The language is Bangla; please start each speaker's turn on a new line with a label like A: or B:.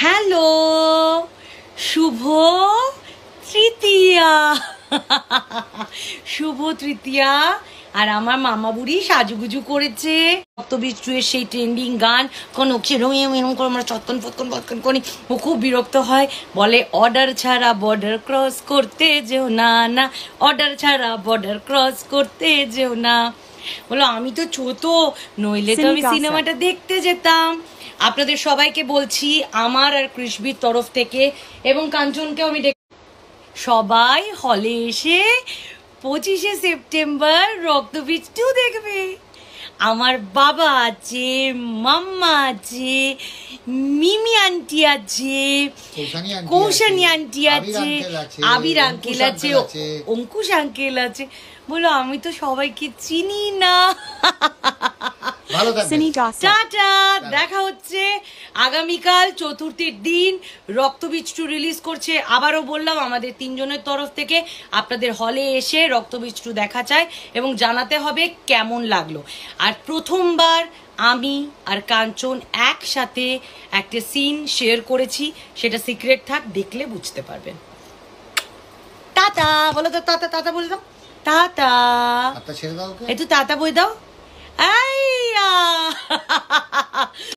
A: হ্যালো, শুভ তৃতীয়া। শুভ তৃতীয়া। আর আমার মামা বুড়ি সাজুগুজু করেছে। রক্তবীজের সেই ট্রেন্ডিং গান কোন এরম করে আমরা চত্তন ফতকন ফতকন করি। ও খুব বিরক্ত হয়, বলে অর্ডার ছাড়া বর্ডার ক্রস করতে যেও না, না অর্ডার ছাড়া বর্ডার ক্রস করতে যেও না। বলো আমি তো ছোট, নইলে তো আমি সিনেমাটা দেখতে যেতাম। আপনাদের সবাইকে বলছি আমার আর কৃষ্ণবীর তরফ থেকে, এবং কাঞ্চনকেও আমি সবাই হলে এসে 25শে সেপ্টেম্বর রক্তবীজ 2 দেখবে। আমার বাবা আছে, মাম্মা আছে, মিমি আন্টি আছে, কৌশানি আন্টি আছে, আবির আঙ্কেল আছে, অঙ্কুশ আঙ্কেল আছে। বলো আমি তো সবাইকে চিনি না। টাটা, দেখা হচ্ছে আগামীকাল চতুর্থীর দিন। রক্তবীজ 2 রিলিজ করছে। আবারও বললাম আমাদের 3 জনের তরফ থেকে আপনাদের হলে এসে রক্তবীজ 2 দেখা চাই এবং জানাতে হবে কেমন লাগলো। আর প্রথমবার আমি আর কাঞ্চন একসাথে একটা সিন শেয়ার করেছি, সেটা সিক্রেট থাক, দেখলে বুঝতে পারবেন। টাটা বলো তো, টাটা টাটা বলে দাও, টাটা। একটু টাটা বলে দাও। আইয়া